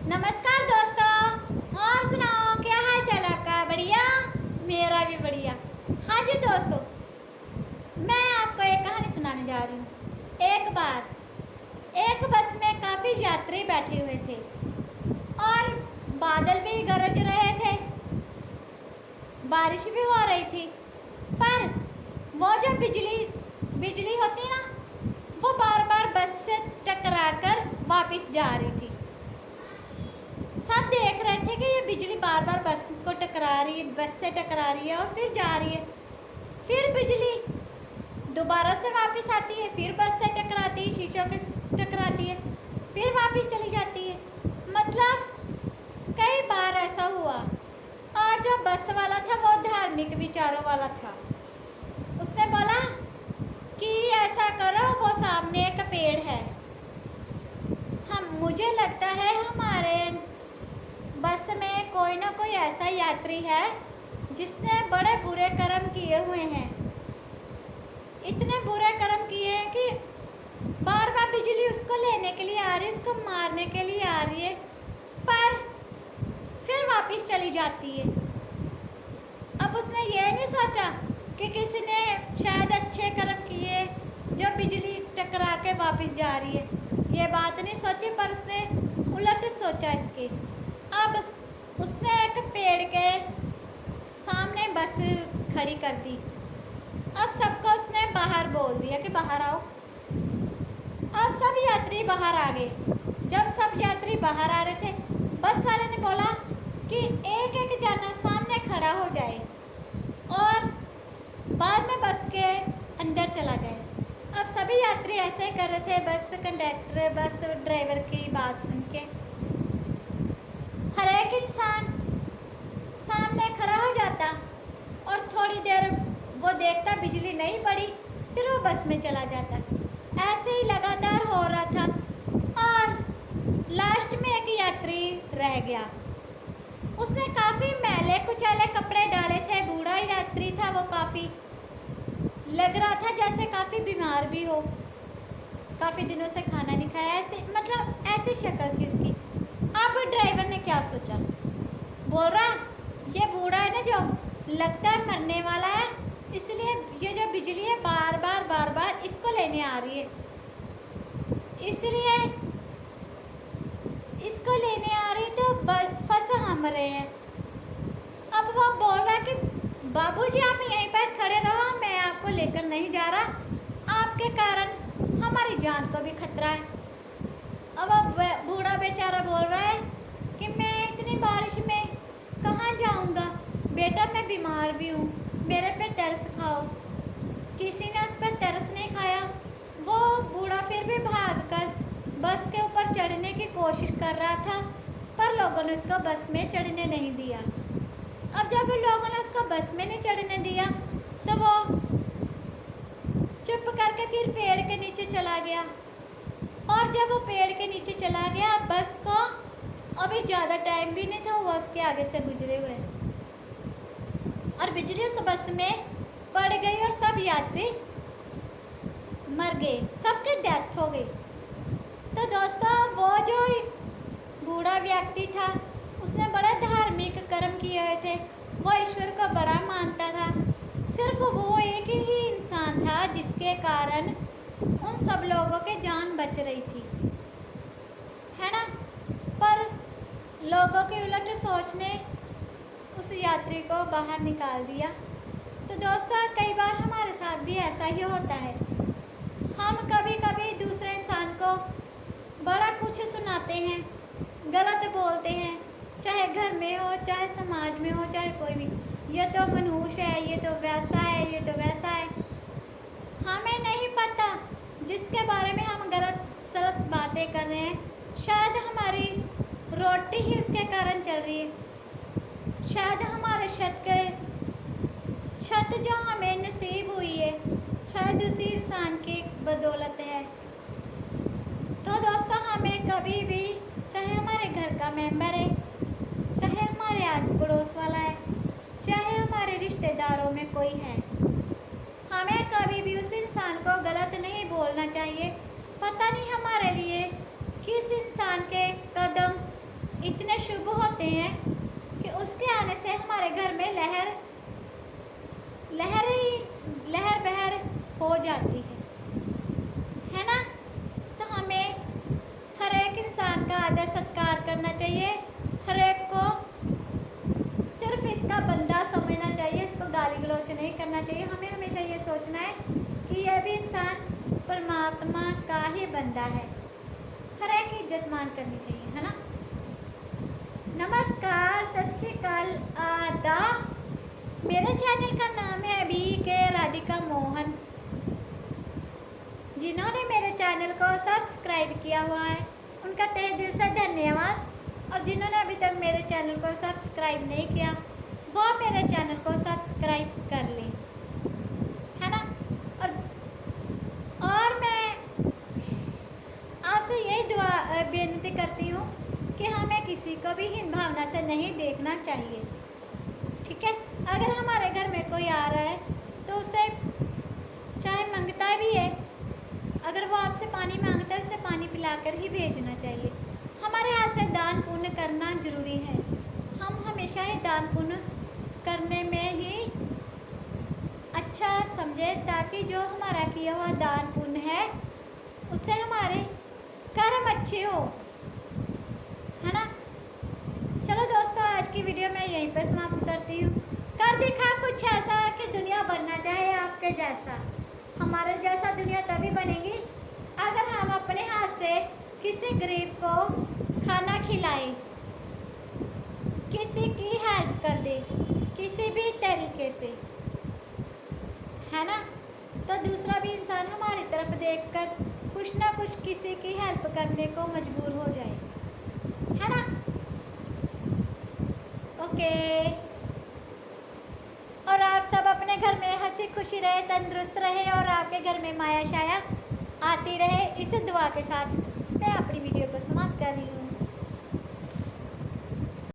नमस्कार दोस्तों। और सुनाओ, क्या हाल चाल आपका? बढ़िया? मेरा भी बढ़िया। हाँ जी दोस्तों, मैं आपको एक कहानी सुनाने जा रही हूँ। एक बार एक बस में काफ़ी यात्री बैठे हुए थे और बादल भी गरज रहे थे, बारिश भी हो रही थी। पर वो जो बिजली बिजली होती ना, वो बार बार बस से टकरा कर वापस जा रही थी। सब देख रहे थे कि ये बिजली बार बार बस को टकरा रही है, बस से टकरा रही है और फिर जा रही है। फिर बिजली दोबारा से वापस आती है, फिर बस से टकराती है, शीशों पे टकराती है, फिर वापस चली जाती है। मतलब कई बार ऐसा हुआ। और जो बस वाला था वो धार्मिक विचारों वाला था। उसने बोला कि ऐसा करो, वो सामने एक पेड़ है, मुझे लगता है हमारे बस में कोई ना कोई ऐसा यात्री है जिसने बड़े बुरे कर्म किए हुए हैं। इतने बुरे कर्म किए हैं कि बार बार बिजली उसको लेने के लिए आ रही है, उसको मारने के लिए आ रही है, पर फिर वापस चली जाती है। अब उसने ये नहीं सोचा कि किसी ने शायद अच्छे कर्म किए जो बिजली टकरा के वापस जा रही है, ये बात नहीं सोची, पर उसने उलट सोचा इसके। अब उसने एक पेड़ के सामने बस खड़ी कर दी। अब सबको उसने बाहर बोल दिया कि बाहर आओ। अब सब यात्री बाहर आ गए। जब सब यात्री बाहर आ रहे थे, बस वाले ने बोला कि एक एक जना सामने खड़ा हो जाए और बाद में बस के अंदर चला जाए। अब सभी यात्री ऐसे कर रहे थे। बस कंडक्टर, बस ड्राइवर की बात सुन के हर एक इंसान सामने खड़ा हो जाता और थोड़ी देर वो देखता, बिजली नहीं पड़ी, फिर वो बस में चला जाता। ऐसे ही लगातार हो रहा था और लास्ट में एक यात्री रह गया। उसने काफ़ी मैले कुचैले कपड़े डाले थे, बूढ़ा यात्री था वो, काफ़ी लग रहा था जैसे काफ़ी बीमार भी हो, काफ़ी दिनों से खाना नहीं खाया, ऐसे मतलब ऐसी शक्ल थी उसकी। अब ड्राइवर ने क्या सोचा, बोल रहा ये बूढ़ा है ना जो लगता है मरने वाला है, इसलिए ये जो बिजली है बार बार इसको लेने आ रही है, इसलिए इसको लेने आ रही तो फंस हम रहे हैं। अब वो बोल रहा कि बाबूजी आप यहीं पर खड़े रहो, मैं आपको लेकर नहीं जा रहा, आपके कारण हमारी जान को भी खतरा है। अब बूढ़ा बेचारा बोल रहा है कि मैं इतनी बारिश में कहाँ जाऊँगा, बेटा मैं बीमार भी हूँ, मेरे पे तरस खाओ। किसी ने उस पर तरस नहीं खाया। वो बूढ़ा फिर भी भागकर बस के ऊपर चढ़ने की कोशिश कर रहा था, पर लोगों ने उसको बस में चढ़ने नहीं दिया। अब जब लोगों ने उसको बस में नहीं चढ़ने दिया तो वो चुप करके फिर पेड़ के नीचे चला गया। और जब वो पेड़ के नीचे चला गया, बस को अभी ज़्यादा टाइम भी नहीं था, वो उसके आगे से गुजरे हुए और बिजली उस बस में पड़ गई और सब यात्री मर गए, सबकी डेथ हो गई। तो दोस्तों, वो जो बूढ़ा व्यक्ति था उसने बड़ा धार्मिक कर्म किए हुए थे, वो ईश्वर को बड़ा मानता था। सिर्फ वो एक ही इंसान था जिसके कारण उन सब लोगों के जान बच रही थी, है ना। पर लोगों की उलट सोच ने उस यात्री को बाहर निकाल दिया। तो दोस्तों, कई बार हमारे साथ भी ऐसा ही होता है। हम कभी कभी दूसरे इंसान को बड़ा कुछ सुनाते हैं, गलत बोलते हैं, चाहे घर में हो, चाहे समाज में हो, चाहे कोई भी। ये तो मनुष्य है, ये तो वैसा है, ये तो वैसा है। हमें नहीं पता जिसके बारे में हम गलत सलत बातें कर रहे हैं, शायद हमारी रोटी ही उसके कारण चल रही है, शायद हमारे छत जो हमें नसीब हुई है शायद उसी इंसान की बदौलत है। तो दोस्तों, हमें कभी भी, चाहे हमारे घर का मेंबर है, चाहे हमारे आस पड़ोस वाला है, चाहे हमारे रिश्तेदारों में कोई है, हमें कभी भी उस इंसान को गलत नहीं बोलना चाहिए। पता नहीं हमारे लिए किस इंसान के कदम होते हैं कि उसके आने से हमारे घर में लहर बहर हो जाती है ना। तो हमें हर एक इंसान का आदर सत्कार करना चाहिए, हर एक को सिर्फ इसका बंदा समझना चाहिए, इसको गाली गलौच नहीं करना चाहिए। हमें हमेशा ये सोचना है कि यह भी इंसान परमात्मा का ही बंदा है, हर एक की इज्जत मान करनी चाहिए, है ना। नमस्कार, सत श्री अकाल, आदाब। मेरे चैनल का नाम है BK राधिका मोहन। जिन्होंने मेरे चैनल को सब्सक्राइब किया हुआ है उनका तहे दिल से धन्यवाद, और जिन्होंने अभी तक मेरे चैनल को सब्सक्राइब नहीं किया वो मेरे चैनल को सब्सक्राइब कर लें, है ना। और मैं आपसे यही दुआ बेनती करती हूँ कि हमें किसी को भी हीन भावना से नहीं देखना चाहिए, ठीक है। अगर हमारे घर में कोई आ रहा है तो उसे चाहे मंगता भी है, अगर वो आपसे पानी मांगता है उसे पानी पिलाकर ही भेजना चाहिए। हमारे हाथ से दान पुण्य करना ज़रूरी है, हम हमेशा ही दान पुण्य करने में ही अच्छा समझे, ताकि जो हमारा किया हुआ दान पुण्य है उससे हमारे कर्म अच्छे हो, है ना। चलो दोस्तों, आज की वीडियो मैं यहीं पर समाप्त करती हूँ। कर दिखा कुछ ऐसा कि दुनिया बनना चाहे आपके जैसा। हमारे जैसा दुनिया तभी बनेगी अगर हम अपने हाथ से किसी गरीब को खाना खिलाएं, किसी की हेल्प कर दे किसी भी तरीके से, है ना। तो दूसरा भी इंसान हमारी तरफ देखकर कुछ ना कुछ किसी की हेल्प करने को मजबूर हो जाए, है ना। ओके, और आप सब अपने घर में हंसी खुशी रहे, तंदुरुस्त रहे, और आपके घर में माया शाया आती रहे। इस दुआ के साथ मैं अपनी वीडियो को समाप्त कर रही हूँ।